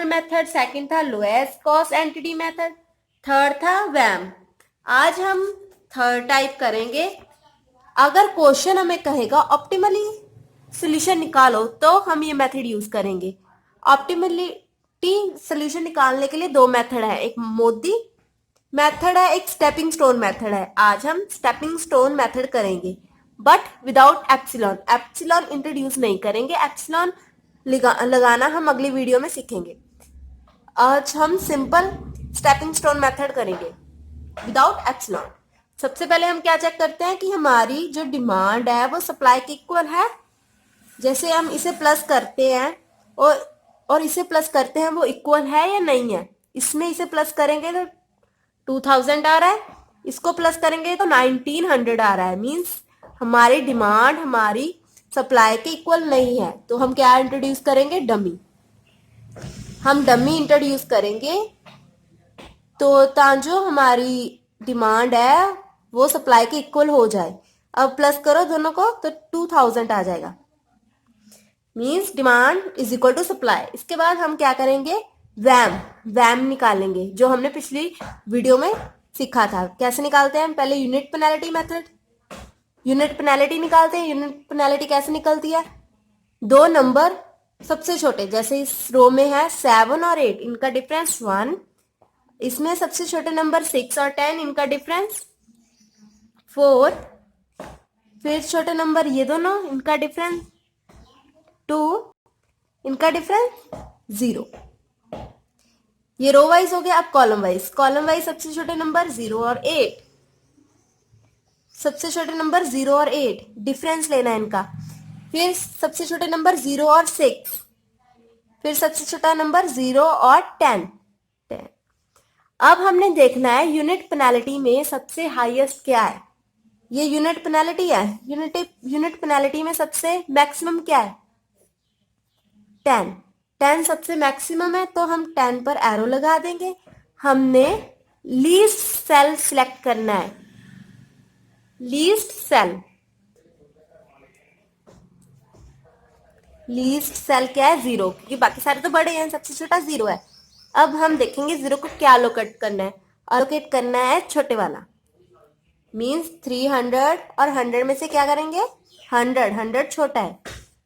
Method, second था lowest cost entity method, third था वैम। आज हम थर्ड टाइप करेंगे। अगर क्वेश्चन हमें कहेगा ऑप्टिमली सोल्यूशन निकालो तो हम ये मेथड यूज करेंगे। ऑप्टिमलिटी सोल्यूशन निकालने के लिए दो मेथड है, एक मोदी मेथड है, एक स्टेपिंग स्टोन मेथड है। आज हम स्टेपिंग स्टोन मेथड करेंगे but without epsilon. Epsilon introduce नहीं करेंगे, एप्सिलॉन लगाना हम अगली वीडियो में सीखेंगे। आज हम सिंपल स्टेपिंग स्टोन मेथड करेंगे विदाउट एप्सिलॉन। सबसे पहले हम क्या चेक करते हैं कि हमारी जो डिमांड है वो सप्लाई के इक्वल है। जैसे हम इसे प्लस करते हैं और इसे प्लस करते हैं, वो इक्वल है या नहीं है। इसमें इसे प्लस करेंगे तो 2000 आ रहा है, इसको प्लस करेंगे तो 1900 आ रहा है। मींस हमारी डिमांड हमारी सप्लाई के इक्वल नहीं है। तो हम क्या इंट्रोड्यूस करेंगे, डमी। हम डमी इंट्रोड्यूस करेंगे तो तांजो हमारी डिमांड है वो सप्लाई के इक्वल हो जाए। अब प्लस करो दोनों को तो 2000 आ जाएगा। Means demand is equal to supply. इसके बाद हम क्या करेंगे, वैम। वैम निकालेंगे जो हमने पिछली वीडियो में सीखा था। कैसे निकालते हैं हम, पहले unit penalty method, unit penalty निकालते हैं। यूनिट पेनल्टी कैसे निकलती है, दो नंबर सबसे छोटे, जैसे इस रो में है 7 और 8, इनका डिफरेंस 1। इसमें सबसे छोटे नंबर 6 और 10, इनका डिफरेंस 4। फिर छोटे नंबर ये दोनों, इनका डिफरेंस 2, इनका डिफरेंस 0। ये रो वाइज हो गया। अब कॉलम वाइज, कॉलम वाइज सबसे छोटे नंबर 0 और 8, सबसे छोटे नंबर 0 और 8, डिफरेंस लेना है इनका। फिर सबसे छोटे नंबर 0 और 6, फिर सबसे छोटा नंबर 0 और 10। अब हमने देखना है यूनिट पेनल्टी में सबसे हाईएस्ट क्या है। ये यूनिट पेनल्टी है, यूनिट पेनल्टी में सबसे मैक्सिमम क्या है, 10। 10 सबसे मैक्सिमम है तो हम 10 पर एरो लगा देंगे। हमने लीस्ट सेल सिलेक्ट करना है, लीस्ट सेल। लीस्ट सेल क्या है, 0, क्योंकि बाकी सारे तो बड़े हैं, सबसे छोटा 0 है। अब हम देखेंगे 0 को क्या अलोकेट करना है। अलोकेट करना है छोटे वाला, मीन्स 300 और 100 में से क्या करेंगे, 100 छोटा है,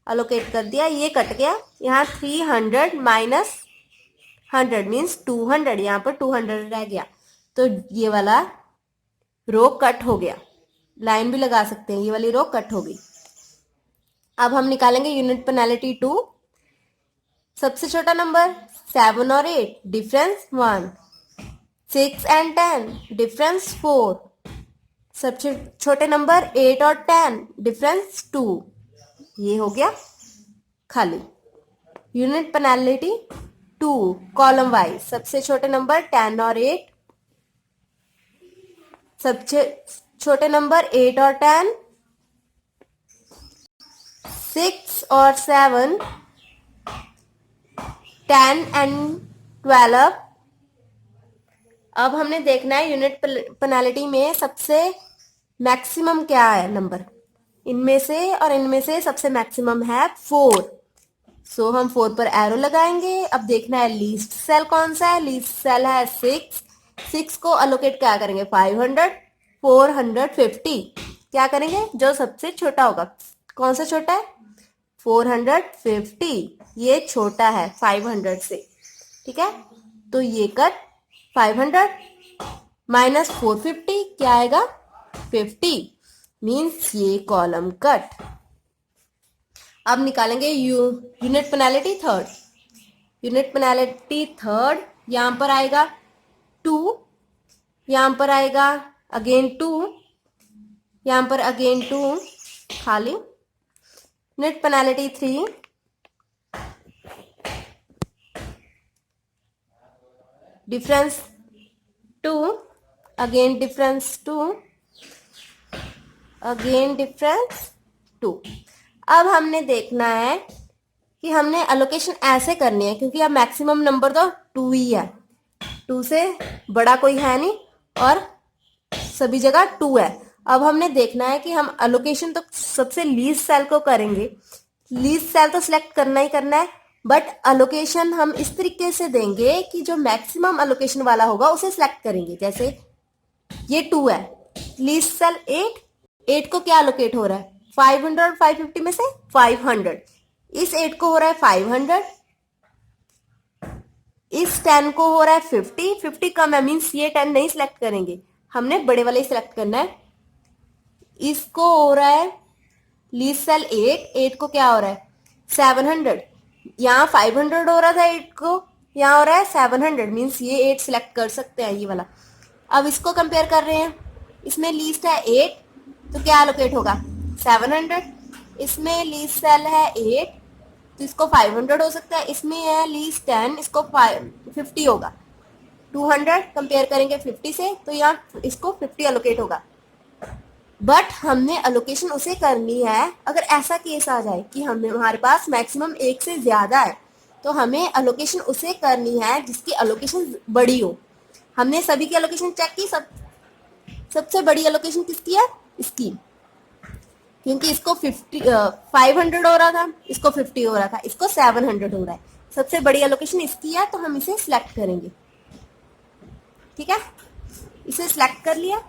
अलोकेट कर दिया। ये कट गया, यहाँ 300 माइनस 100 मीन्स 200, यहाँ पर 200 रह गया। तो ये वाला रो कट हो गया, लाइन भी लगा सकते हैं, ये वाली रो कट हो गई। अब हम निकालेंगे यूनिट पेनल्टी 2। सबसे छोटा नंबर 7 और 8, डिफरेंस 1। 6 and 10, difference 4। सबसे छोटे नंबर 8 और 10, डिफरेंस 2। ये हो गया खाली। यूनिट पेनल्टी 2 कॉलम वाइज, सबसे छोटे नंबर 10 और 8, सबसे छोटे नंबर 8 और 10, 6 और 7, 10 एंड 12। अब हमने देखना है यूनिट पेनल्टी में सबसे मैक्सिमम क्या है नंबर, इनमें से और इनमें से सबसे मैक्सिमम है 4। सो हम 4 पर एरो लगाएंगे। अब देखना है लीस्ट सेल कौन सा है, लीस्ट सेल है 6। 6 को अलोकेट क्या करेंगे, 500, 450, क्या करेंगे, जो सबसे छोटा होगा। कौन सा छोटा है, 450, ये छोटा है 500 से, ठीक है। तो ये कट 500 माइनस 450 क्या आएगा, 50, मीन्स ये कॉलम कट। अब निकालेंगे unit penalty third. Unit penalty third, यहां पर आएगा 2, यहां पर आएगा अगेन 2, यहां पर अगेन 2 खाली। Unit penalty 3, difference 2, again difference 2, again difference 2। अब हमने देखना है कि हमने अलोकेशन ऐसे करनी है, क्योंकि अब मैक्सिमम नंबर तो 2 ही है, 2 से बड़ा कोई है नहीं और सभी जगह 2 है। अब हमने देखना है कि हम अलोकेशन तो सबसे लीस्ट सेल को करेंगे, लीस्ट सेल तो सिलेक्ट करना ही करना है, बट अलोकेशन हम इस तरीके से देंगे कि जो मैक्सिमम अलोकेशन वाला होगा उसे सिलेक्ट करेंगे। जैसे ये 2 है, लीस्ट सेल 8, 8 को क्या अलोकेट हो रहा है 500 और 550 में से 500, इस 8 को हो रहा है 500, इस 10 को हो रहा है 50, 50 कम है मीन्स ये 10 नहीं सिलेक्ट करेंगे, हमने बड़े वाले ही सिलेक्ट करना है। इसको हो रहा है लीस्ट सेल 8, 8 को क्या हो रहा है 700, यहाँ 500 हो रहा था 8 को, यहाँ हो रहा है 700 मीन्स ये 8 सिलेक्ट कर सकते हैं ये वाला। अब इसको कंपेयर कर रहे हैं, इसमें लीस्ट है 8 तो क्या एलोकेट होगा 700, इसमें लीस्ट सेल है 8 तो इसको 500 हो सकता है, इसमें है लीस्ट 10 इसको 50 होगा, 200 कंपेयर करेंगे 50 से तो यहाँ इसको 50 एलोकेट होगा। बट हमने अलोकेशन उसे करनी है अगर ऐसा केस आ जाए कि हमारे पास मैक्सिमम एक से ज्यादा है, तो हमें अलोकेशन उसे करनी है जिसकी अलोकेशन बड़ी हो। हमने सभी की अलोकेशन चेक की, सबसे बड़ी अलोकेशन किसकी है इसकी, क्योंकि इसको 500 हो रहा था, इसको 50 हो रहा था, इसको 700 हो रहा है, सबसे बड़ी अलोकेशन इसकी है तो हम इसे सिलेक्ट करेंगे। ठीक है, इसे सिलेक्ट कर लिया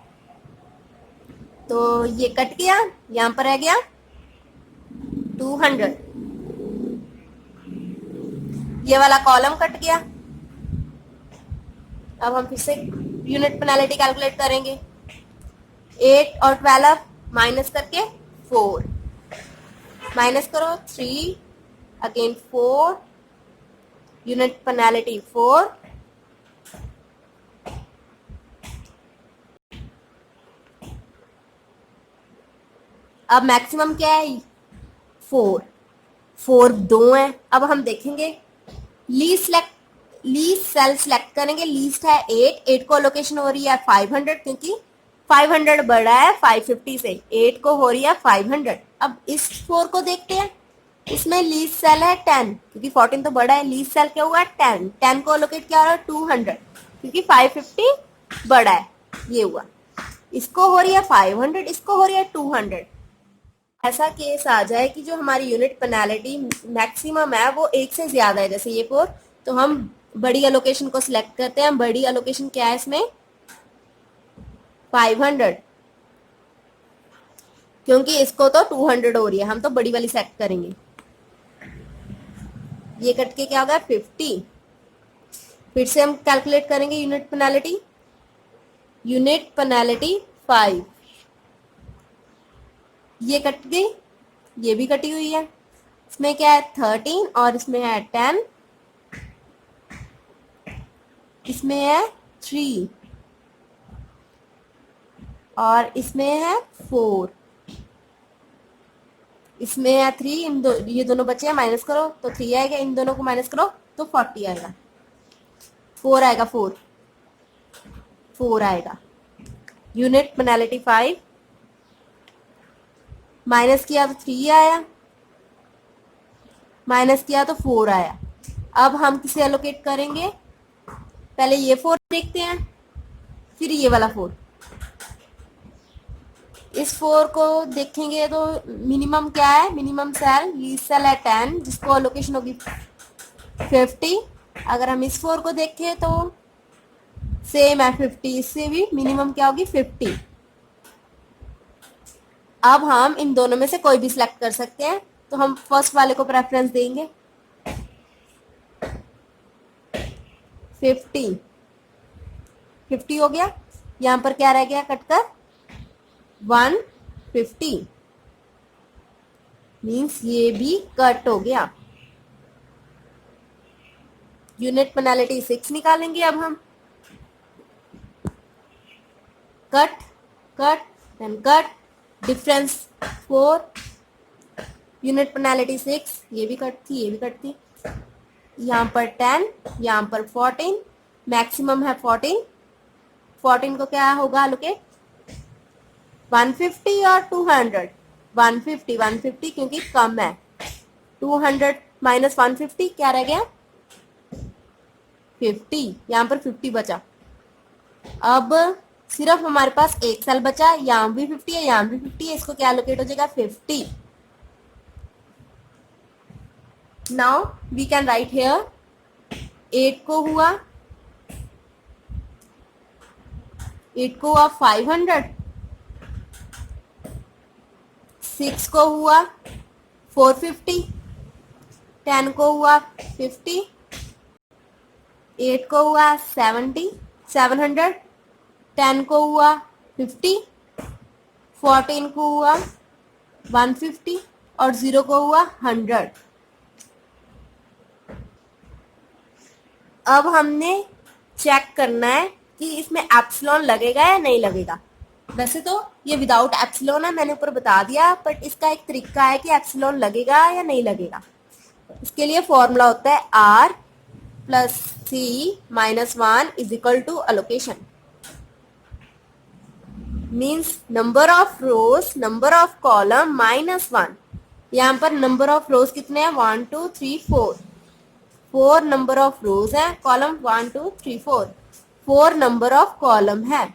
तो ये कट गया, यहां पर रह गया 200, ये वाला कॉलम कट गया। अब हम फिर से यूनिट पेनाल्टी कैलकुलेट करेंगे, 8 और 12 माइनस करके 4, माइनस करो 3 अगेन 4, यूनिट पेनाल्टी 4, अब मैक्सिमम क्या है 4, 4 दो है। अब हम देखेंगे लीस्ट सेल सिलेक्ट करेंगे, लीस्ट है 8, 8 को लोकेशन हो रही है 500 क्योंकि 500 बड़ा है 550 से, 8 को हो रही है 500। अब इस 4 को देखते हैं, इसमें लीस्ट सेल है 10 क्योंकि 14 तो बड़ा है, लीस्ट सेल क्या हुआ 10, 10 को लोकेट क्या हो रहा है 200 क्योंकि 550 बड़ा है, ये हुआ। इसको हो रही है 500, इसको हो रही है 200। ऐसा केस आ जाए कि जो हमारी यूनिट पेनाल्टी मैक्सिमम है वो एक से ज्यादा है, जैसे ये 4, तो हम बड़ी अलोकेशन को सिलेक्ट करते हैं। बड़ी अलोकेशन क्या है इसमें 500, क्योंकि इसको तो 200 हो रही है, हम तो बड़ी वाली सेलेक्ट करेंगे। ये कट के क्या होगा 50, फिर से हम कैलकुलेट करेंगे यूनिट पेनाल्टी, यूनिट पेनाल्टी 5, ये कट गई, ये भी कटी हुई है, इसमें क्या है 13 और इसमें है 10, इसमें है 3 और इसमें है 4, इसमें है 3, ये दोनों बचे हैं, माइनस करो तो 3 आएगा, इन दोनों को माइनस करो तो 40 आएगा, 4 आएगा, 4 आएगा। यूनिट पेनाल्टी 5, माइनस किया तो 3 आया, माइनस किया तो 4 आया। अब हम किसे एलोकेट करेंगे, पहले ये 4 देखते हैं, फिर ये वाला 4। इस 4 को देखेंगे तो मिनिमम क्या है, मिनिमम सेल लीस्ट सेल है 10 जिसको एलोकेशन होगी 50। अगर हम इस 4 को देखें तो सेम है 50, इससे भी मिनिमम क्या होगी 50। अब हम इन दोनों में से कोई भी सिलेक्ट कर सकते हैं, तो हम फर्स्ट वाले को प्रेफरेंस देंगे। 50 हो गया, यहां पर क्या रह गया कटकर 150 मीन्स ये भी कट हो गया। यूनिट पेनाल्टी 6 निकालेंगे अब हम, cut cut then cut, difference 4, unit penalty 6, ये भी कट थी, ये भी कट थी, यहाँ पर 10, यहाँ पर 14, मैक्सिमम है 14, 14 को क्या होगा लोकेट 150 और 200, 150 क्योंकि कम है, 200 माइनस 150 क्या रह गया 50, यहाँ पर 50 बचा। अब सिर्फ हमारे पास एक सेल बचा, यहाँ भी 50 है, यहाँ भी 50 है, इसको क्या लोकेट हो जाएगा 50, now we can write here 8 को हुआ 500, 6 को हुआ 450, 10 को हुआ 50, 8 को हुआ 700, 10 को हुआ 50, 14 को हुआ 150 और 0 को हुआ 100। अब हमने चेक करना है कि इसमें एप्सिलॉन लगेगा या नहीं लगेगा। वैसे तो ये विदाउट एप्सिलॉन है, मैंने ऊपर बता दिया, बट इसका एक तरीका है कि एप्सिलॉन लगेगा या नहीं लगेगा। इसके लिए फॉर्मूला होता है R plus C minus 1 is equal to allocation, means number of rows number of column minus 1। यहाँ पर नंबर ऑफ रोज कितने हैं 1 2 3 4, 4 नंबर ऑफ रोज है, कॉलम 1 2 3 4, 4 नंबर ऑफ कॉलम है।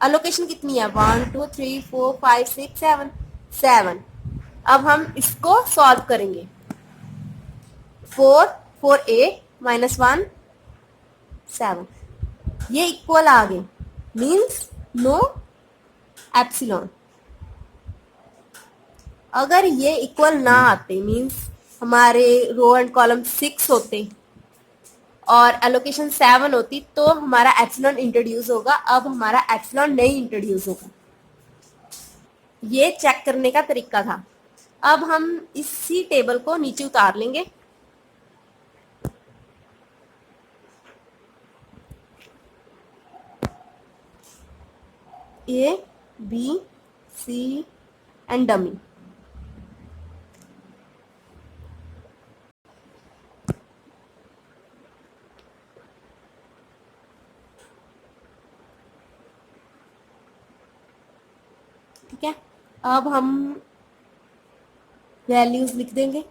अलोकेशन कितनी है 1 2 3 4 5 6 7, 7। अब हम इसको सॉल्व करेंगे। 4 4 8 माइनस 1 7, ये इक्वल आ गए, मीन्स नो एप्सिलॉन। अगर ये इक्वल ना आते, मीन्स हमारे रो एंड कॉलम 6 होते और एलोकेशन 7 होती, तो हमारा एप्सिलॉन इंट्रोड्यूस होगा। अब हमारा एप्सिलॉन नहीं इंट्रोड्यूस होगा। ये चेक करने का तरीका था। अब हम इसी टेबल को नीचे उतार लेंगे। A B C and dummy. ठीक है, अब हम वैल्यूज लिख देंगे।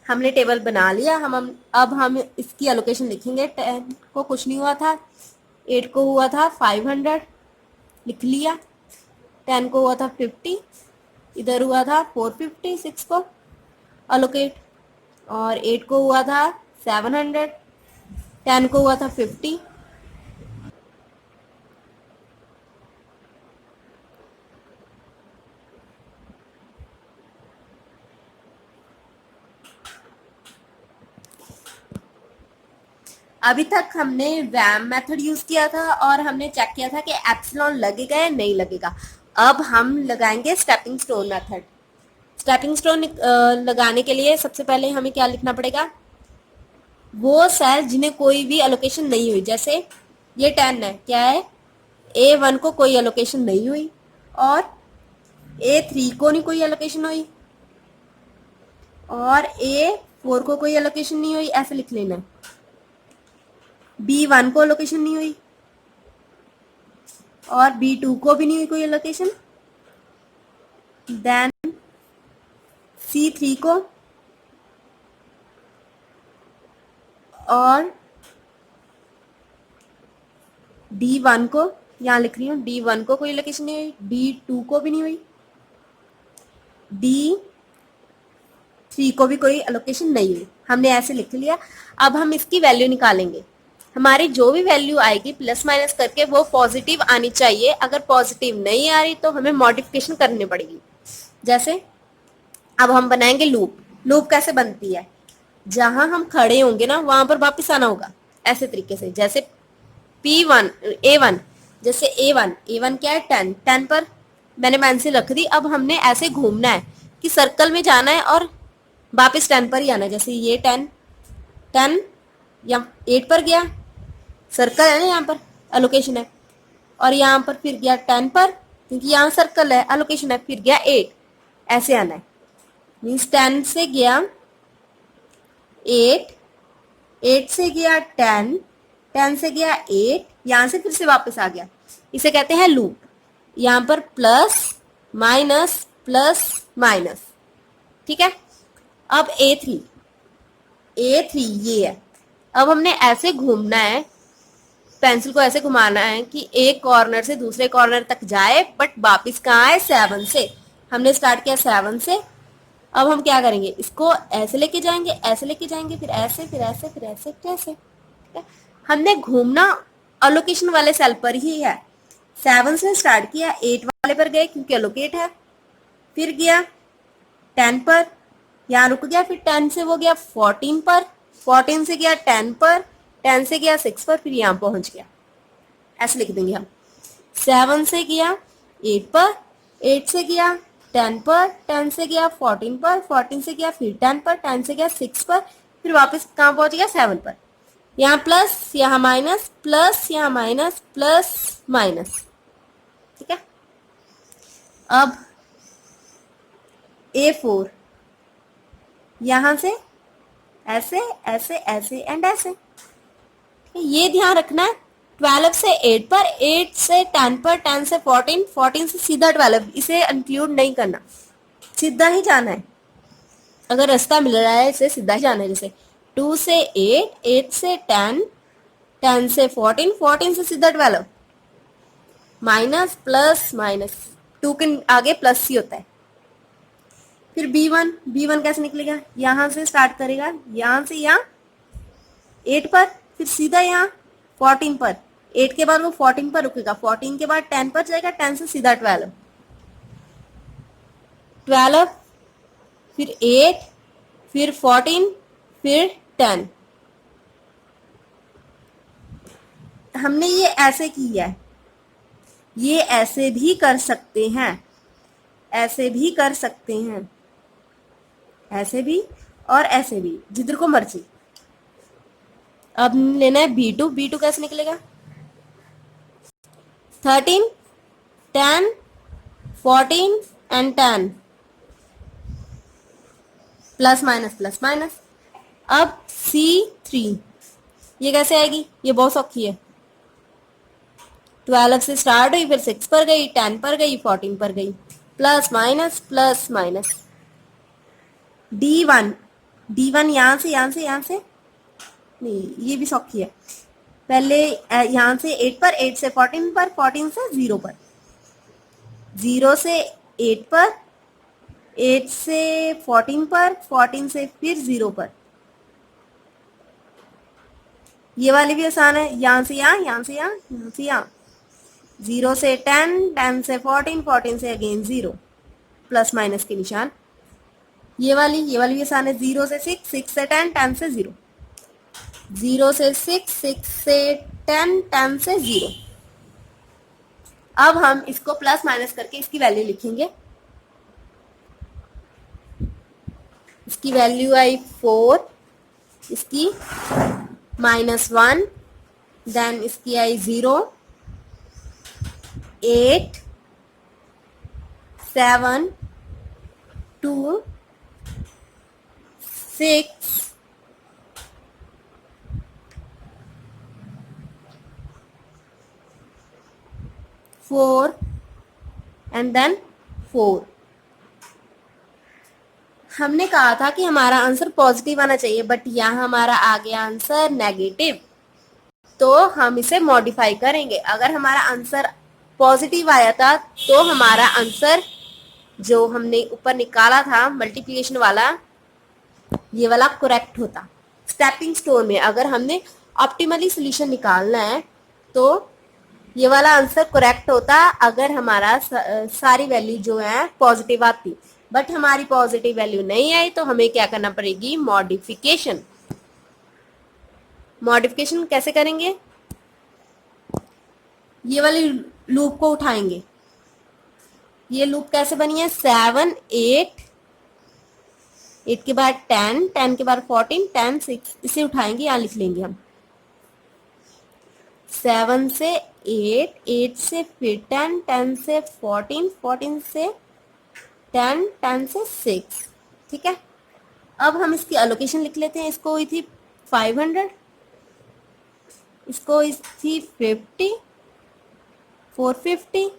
हमने टेबल बना लिया। अब हम इसकी एलोकेशन लिखेंगे। 10 को कुछ नहीं हुआ था, 8 को हुआ था 500, लिख लिया। 10 को हुआ था 50, इधर हुआ था 450, 6 को अलोकेट, और 8 को हुआ था 700, 10 को हुआ था 50। अभी तक हमने वैम मेथड यूज किया था और हमने चेक किया था कि एप्सिलॉन लगेगा या नहीं लगेगा। अब हम लगाएंगे stepping stone method. Stepping stone लगाने के लिए सबसे पहले हमें क्या लिखना पड़ेगा, वो सेल जिन्हें कोई भी एलोकेशन नहीं हुई। जैसे ये 10 है, क्या है, A1 को कोई एलोकेशन नहीं हुई और A3 को नहीं कोई एलोकेशन हुई और A4 को कोई एलोकेशन नहीं हुई, ऐसे लिख लेना। B1 को एलोकेशन नहीं हुई और B2 को भी नहीं हुई कोई एलोकेशन, देन C3 को और D1 को, यहाँ लिख रही हूँ, D1 को कोई एलोकेशन नहीं हुई, D2 को भी नहीं हुई, D3 को भी कोई एलोकेशन नहीं हुई। हमने ऐसे लिख लिया। अब हम इसकी वैल्यू निकालेंगे। हमारी जो भी वैल्यू आएगी प्लस माइनस करके वो पॉजिटिव आनी चाहिए। अगर पॉजिटिव नहीं आ रही तो हमें मॉडिफिकेशन करनी पड़ेगी। जैसे अब हम बनाएंगे लूप। लूप कैसे बनती है, जहां हम खड़े होंगे ना वहां पर वापस आना होगा, ऐसे तरीके से। जैसे P1 A1, जैसे A1 क्या है 10, 10 पर मैंने पेंसिल रख दी। अब हमने ऐसे घूमना है कि सर्कल में जाना है और वापस 10 पर ही आना है। जैसे ये 10 या 8 पर गया, सर्कल है ना, यहाँ पर एलोकेशन है, और यहाँ पर फिर गया 10 पर, क्योंकि यहाँ सर्कल है, एलोकेशन है, फिर गया 8, ऐसे आना है। मीन्स 10 से गया 8, 8 से गया 10, 10 से गया 8, यहाँ से फिर से वापस आ गया। इसे कहते हैं लूप। यहाँ पर प्लस माइनस, ठीक है। अब A3 ये है। अब हमने ऐसे घूमना है, पेंसिल को ऐसे घुमाना है कि एक कॉर्नर से दूसरे कॉर्नर तक जाए, बट वापिस कहाँ आए, 7 से। हमने स्टार्ट किया 7 से। अब हम क्या करेंगे, इसको ऐसे लेके जाएंगे, ऐसे लेके जाएंगे, फिर ऐसे, फिर ऐसे, फिर ऐसे, फिर ऐसे, ठीक है। हमने घूमना अलोकेशन वाले सेल पर ही है। 7 से स्टार्ट किया, 8 वाले पर गए क्योंकि अलोकेट है, फिर गया 10 पर, यहाँ रुक गया, फिर 10 से वो गया 14 पर, 14 से गया 10 पर, 10 से गया 6 पर, फिर यहाँ पहुंच गया। ऐसे लिख देंगे हम। 7 से गया 8 पर, 8 से गया 10 पर, 10 से गया 14 पर, 14 से गया फिर 10 पर, 10 से गया 6 पर, फिर वापस कहाँ पहुंच गया, 7 पर। यहाँ प्लस, यहाँ माइनस, प्लस, यहाँ माइनस, प्लस, माइनस, ठीक है। अब A4 यहां से ऐसे, ऐसे, ऐसे एंड ऐसे, ये ध्यान रखना है। 12 से 8 पर, 8 से 10 पर, 10 से 14, 14 से सीधा 12, इसे इंक्लूड नहीं करना, सीधा ही जाना है। अगर रास्ता मिल रहा है इसे सीधा ही जाना है। जैसे 2 से 8, 8 से 10, 10 से 14, 14 से सीधा 12, माइनस प्लस माइनस, 2 के आगे प्लस ही होता है। फिर B1 कैसे निकलेगा, यहां से स्टार्ट करेगा, यहां से यहाँ 8 पर, फिर सीधा यहाँ 14 पर, 8 के बाद वो 14 पर रुकेगा, 14 के बाद 10 पर जाएगा, 10 से सीधा 12, 12 फिर 8 फिर 14 फिर 10। हमने ये ऐसे किया है, ये ऐसे भी कर सकते हैं, ऐसे भी कर सकते हैं, ऐसे भी और ऐसे भी, जिधर को मर्जी। अब लेना है B2 कैसे निकलेगा, 13, 10, 14 and 10, plus minus plus minus. अब C3 ये कैसे आएगी, ये बहुत सौखी है। 12 से स्टार्ट हुई, फिर 6 पर गई, 10 पर गई, 14 पर गई, plus minus plus minus. D1 यहां से, यहां से, यहां से नहीं, ये भी सौखी है। पहले यहां से 8 पर, 8 से 14 पर, 14 से 0 पर, 0 से 8 पर, 8 से 14 पर, 14 से फिर 0 पर। ये वाली भी आसान है, यहां से यहाँ, यहां से यहाँ, यहां से यहाँ, 0 से 10, 10 से 14, 14 से अगेन 0, प्लस माइनस के निशान। ये वाली भी आसान है, 0 से 6, 6 से 10, 10 से 0, 0 से 6, 6 से 10, 10 से 0। अब हम इसको प्लस माइनस करके इसकी वैल्यू लिखेंगे। इसकी वैल्यू आई 4, इसकी -1, देन इसकी आई 0, 8, 7, 2, 6, 4 एंड देन 4। हमने कहा था कि हमारा आंसर पॉजिटिव आना चाहिए, बट यहाँ हमारा आ गया आंसर नेगेटिव, तो हम इसे मॉडिफाई करेंगे। अगर हमारा आंसर पॉजिटिव आया था तो हमारा आंसर जो हमने ऊपर निकाला था मल्टीप्लिकेशन वाला, ये वाला करेक्ट होता। स्टेपिंग स्टोन में अगर हमने ऑप्टिमली सोल्यूशन निकालना है तो ये वाला आंसर करेक्ट होता अगर हमारा सारी वैल्यू जो है पॉजिटिव आती, बट हमारी पॉजिटिव वैल्यू नहीं आई तो हमें क्या करना पड़ेगी, मॉडिफिकेशन। मॉडिफिकेशन कैसे करेंगे, ये वाली लूप को उठाएंगे। ये लूप कैसे बनी है, 7, 8, 8 के बाद 10, 10 के बाद 14, 10, 6, इसे उठाएंगे, यहां लिख लेंगे हम। 7 से 8, 8 से फिर 10, 10 से 14, 14 से 10, 10 से 6, ठीक है। अब हम इसकी एलोकेशन लिख लेते हैं। इसको हुई थी 500, इसको हुई थी 50, 450,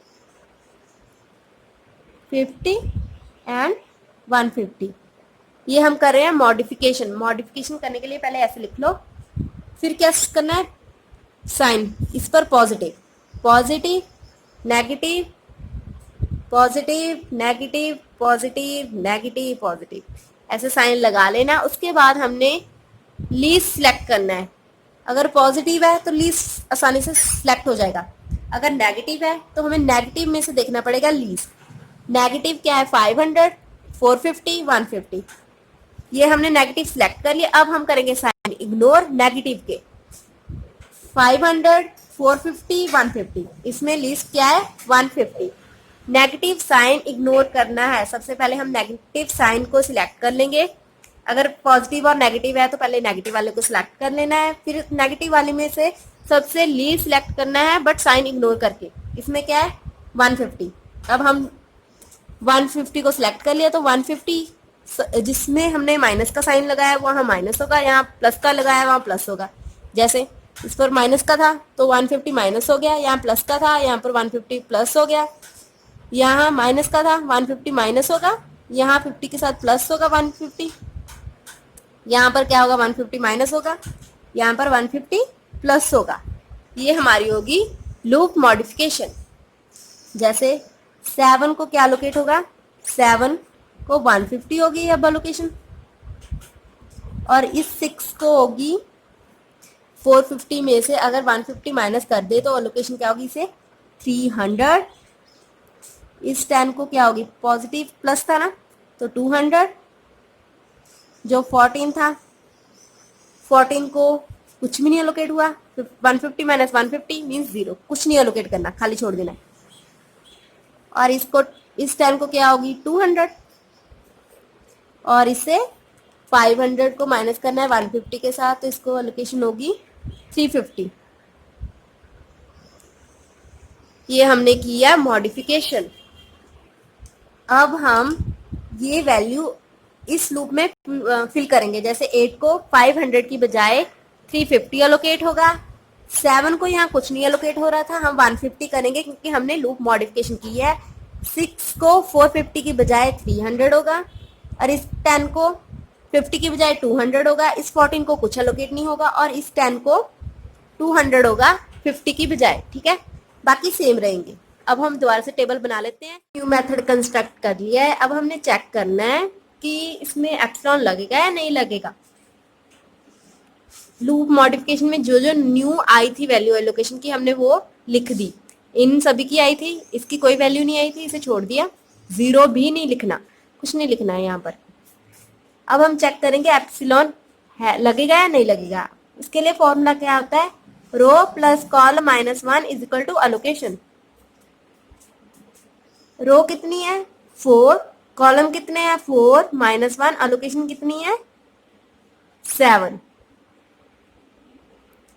50 एंड 150। ये हम कर रहे हैं मॉडिफिकेशन। मॉडिफिकेशन करने के लिए पहले ऐसे लिख लो, फिर क्या करना है, साइन, इस पर positive, positive negative, positive negative, positive negative, positive, ऐसे साइन लगा लेना। उसके बाद हमने लीस्ट सिलेक्ट करना है। अगर पॉजिटिव है तो लीस्ट आसानी से सिलेक्ट हो जाएगा, अगर नेगेटिव है तो हमें नेगेटिव में से देखना पड़ेगा लीस्ट। नेगेटिव क्या है, 500, 450, 150। ये हमने नेगेटिव सिलेक्ट कर लिया। अब हम करेंगे साइन इग्नोर नेगेटिव के, 500, 450, 150, इसमें लिस्ट क्या है, 150। नेगेटिव साइन इग्नोर करना है। सबसे पहले हम नेगेटिव साइन को सिलेक्ट कर लेंगे। अगर पॉजिटिव और नेगेटिव है तो पहले नेगेटिव वाले को सिलेक्ट कर लेना है, फिर नेगेटिव वाले में से सबसे लीस्ट सिलेक्ट करना है बट साइन इग्नोर करके। इसमें क्या है, 150। अब हम 150 को सिलेक्ट कर लिया तो 150 जिसमें हमने माइनस का साइन लगाया वहाँ माइनस होगा, यहाँ प्लस का लगाया वहाँ प्लस होगा। जैसे इस पर माइनस का था तो 150 माइनस हो गया, यहाँ प्लस का था यहाँ पर 150 प्लस हो गया, यहाँ माइनस का था 150 माइनस होगा, यहाँ 50 के साथ प्लस होगा 150, यहाँ पर क्या होगा 150 माइनस होगा, यहाँ पर 150 प्लस होगा। ये हमारी होगी लूप मॉडिफिकेशन। जैसे 7 को क्या अलोकेट होगा, 7 को 150 होगी अब अलोकेशन, और इस 6 को होगी 450 में से अगर 150 माइनस कर दे तो अलोकेशन क्या होगी इसे, 300। इस 10 को क्या होगी, पॉजिटिव प्लस था ना तो 200। जो 14 था, 14 को कुछ भी नहीं अलोकेट हुआ, 150 माइनस 150 मीन्स 0, कुछ नहीं अलोकेट करना, खाली छोड़ देना है। और इसको, इस 10 को क्या होगी 200, और इससे 500 को माइनस करना है 150 के साथ तो इसको अलोकेशन होगी 350। ये हमने किया मॉडिफिकेशन। अब हम ये वैल्यू इस लूप में फिल करेंगे। जैसे 8 को 500 की बजाय 350 अलोकेट होगा, 7 को यहाँ कुछ नहीं अलोकेट हो रहा था, हम 150 करेंगे क्योंकि हमने लूप मॉडिफिकेशन की है। 6 को 450 की बजाय 300 होगा, और इस 10 को 50 की बजाय 200 होगा, इस 14 को कुछ अलोकेट नहीं होगा, और इस 10 को 200 होगा 50 की बजाय। ठीक है, बाकी सेम रहेंगे। अब हम दोबारा से टेबल बना लेते हैं। न्यू मेथड कंस्ट्रक्ट कर लिया है। अब हमने चेक करना है कि इसमें एप्सिलॉन लगेगा या नहीं लगेगा। लूप मॉडिफिकेशन में जो जो न्यू आई थी वैल्यू एलोकेशन की हमने वो लिख दी। इन सभी की आई थी, इसकी कोई वैल्यू नहीं आई थी, इसे छोड़ दिया। 0 भी नहीं लिखना, कुछ नहीं लिखना है यहाँ पर। अब हम चेक करेंगे एप्सिलॉन है लगेगा या नहीं लगेगा। इसके लिए फॉर्मूला क्या होता है, row plus col minus 1 is equal to allocation. Row कितनी है 4, कॉलम कितने हैं 4 माइनस 1, अलोकेशन कितनी है 7,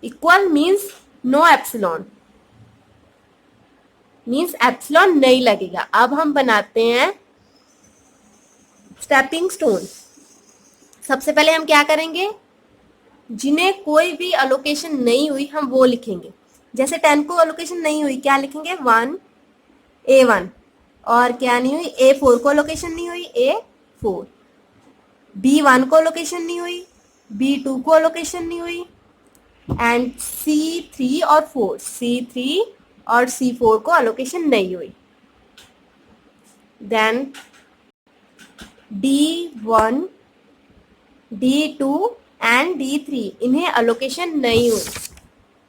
equal means no epsilon, means epsilon नहीं लगेगा। अब हम बनाते हैं स्टेपिंग स्टोन। सबसे पहले हम क्या करेंगे, जिन्हें कोई भी अलोकेशन नहीं हुई हम वो लिखेंगे। जैसे 10 को अलोकेशन नहीं हुई, क्या लिखेंगे 1 A1, और क्या नहीं हुई A4 को लोकेशन नहीं हुई A4, B1 को लोकेशन नहीं हुई, B2 को लोकेशन नहीं हुई, एंड C3 और 4, C3 और C4 को अलोकेशन नहीं हुई। Then D1, D2 and D3 इन्हें अलोकेशन नहीं हुई।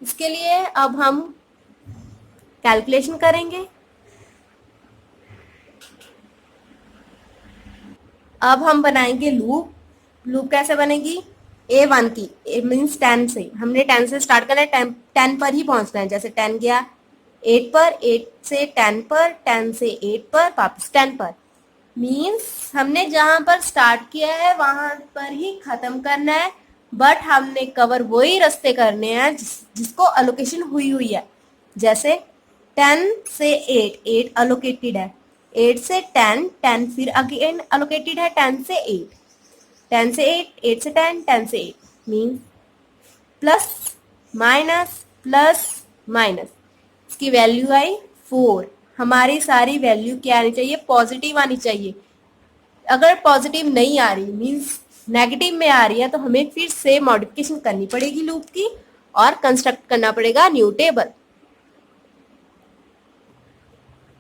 इसके लिए अब हम कैलकुलेशन करेंगे। अब हम बनाएंगे लूप। लूप कैसे बनेगी, A1 की, ए मीन्स 10 से, हमने 10 से स्टार्ट करना है, 10 पर ही पहुंचना है। जैसे 10 गया 8 पर, 8 से 10 पर, 10 से 8 पर, वापस 10 पर, मीन्स हमने जहां पर स्टार्ट किया है वहां पर ही खत्म करना है। बट हमने कवर वही रास्ते करने हैं जिसको अलोकेशन हुई है। जैसे 10 से 8, 8 अलोकेटेड है, 8 से 10, 10 फिर अगेन अलोकेटेड है, 10 से 8, 10 से 8, 8 से 10, 10 से 8, मीन्स प्लस माइनस। इसकी वैल्यू आई 4। हमारी सारी वैल्यू क्या आनी चाहिए, पॉजिटिव आनी चाहिए। अगर पॉजिटिव नहीं आ रही मीन्स नेगेटिव में आ रही है तो हमें फिर से मॉडिफिकेशन करनी पड़ेगी लूप की और कंस्ट्रक्ट करना पड़ेगा न्यू टेबल।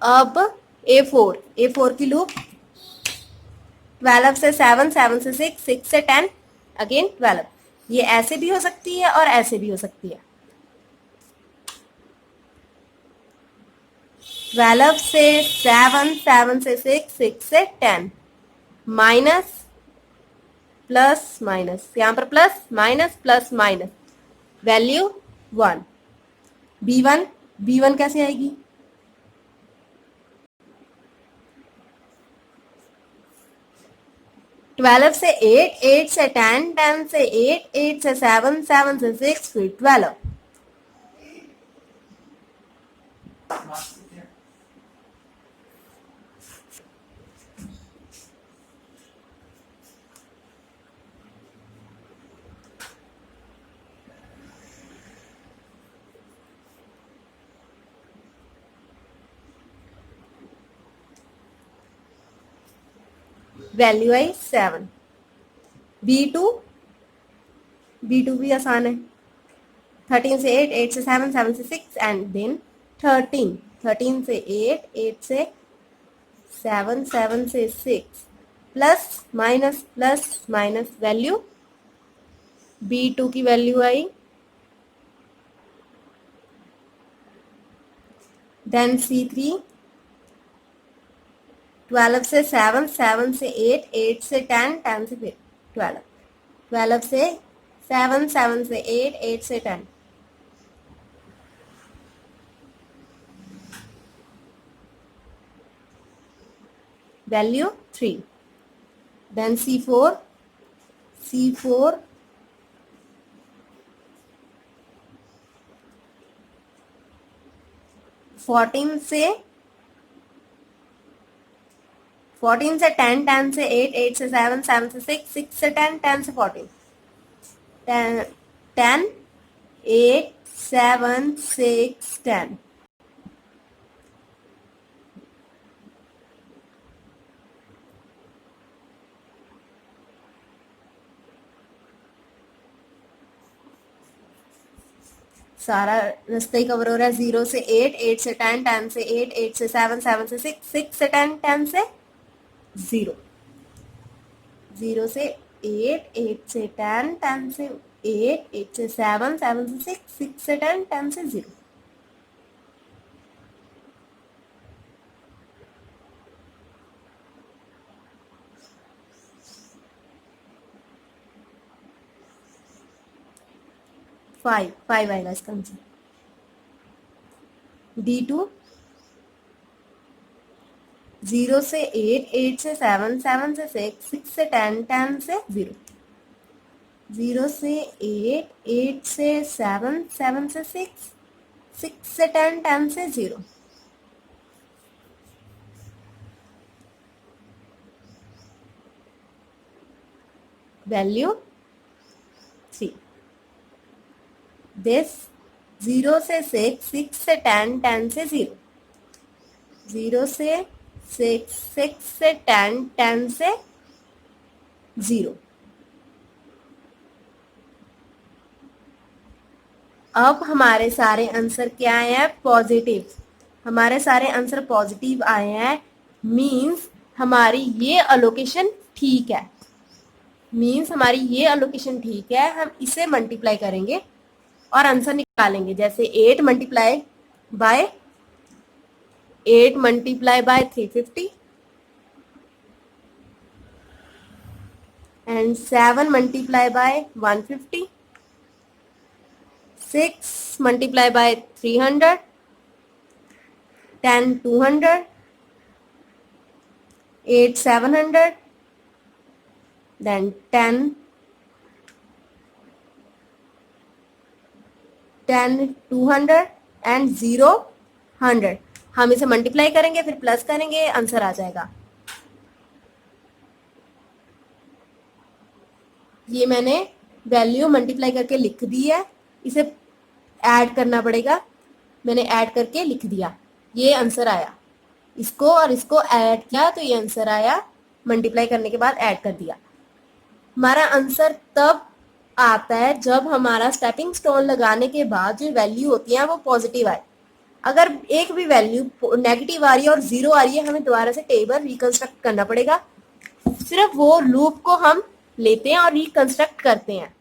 अब A4 की लूप 12 से 7, 7 से 6, 6 से 10, अगेन 12। ये ऐसे भी हो सकती है और ऐसे भी हो सकती है। 12 से 7, 7 से 6, 6 से 10, माइनस प्लस माइनस, यहां पर प्लस माइनस, वैल्यू 1। B1 कैसे आएगी? 12 से 8, 8 से 10, 10 से 8, 8 से 7, 7 से 6, फिर 12। वैल्यू आई 7। B2 भी आसान है। 13 से 8, 8 से 7, 7 से 6 एंड देन 13, 13 से 8, 8 से 7, 7 से 6, प्लस माइनस वैल्यू B2 की वैल्यू आई। देन C3 12 से 7, 7 से 8, 8 से 10, 10 से फिर 12, 12 से 7, 7 से 8, 8 से 10, वैल्यू 3। देन C4 14 से 10, 10 से 8, 8 से 7, 7 से 6, 6 से 10, 10 से 14, 10, 8, 7, 6, 10, सारा रास्ता ही कवर हो रहा है। 0 से 8, 8 से 10, 10 से 8, 8 से 7, 7 से 6, 6 से 10, 10 से 0, 0 से 8, 8 से 10, 10 से 8, 8 से 7, 7 से 6, 6 से 10, 10 से 0। फाइव आएगा इसका आंसर। D2 0 से 8, 8 से 7, 7 से 6, 6 से 10, 10 से 0, 0 से 8, 8 से 7, 7 से 6, 6 से 10, 10 से 0, वैल्यू 3। दिस 0 से 6, 6 से 10, 10 से 0, 0 से 6, 6 से 10, 10 से 0। अब हमारे सारे आंसर क्या आए हैं? पॉजिटिव। हमारे सारे आंसर पॉजिटिव आए हैं, मीन्स हमारी ये अलोकेशन ठीक है। हम इसे मल्टीप्लाई करेंगे और आंसर निकालेंगे। जैसे 8 multiply by 350 and 7 multiply by 150, 6 multiply by 300, 10 200, 8 700, then 10 200 and 0 100। हम इसे मल्टीप्लाई करेंगे फिर प्लस करेंगे, आंसर आ जाएगा। ये मैंने वैल्यू मल्टीप्लाई करके लिख दी है, इसे ऐड करना पड़ेगा। मैंने ऐड करके लिख दिया, ये आंसर आया। इसको और इसको ऐड किया तो ये आंसर आया मल्टीप्लाई करने के बाद ऐड कर दिया। हमारा आंसर तब आता है जब हमारा स्टेपिंग स्टोन लगाने के बाद जो वैल्यू होती है वो पॉजिटिव आए। अगर एक भी वैल्यू नेगेटिव आ रही है और जीरो आ रही है, हमें दोबारा से टेबल रिकंस्ट्रक्ट करना पड़ेगा। सिर्फ वो लूप को हम लेते हैं और रिकंस्ट्रक्ट करते हैं।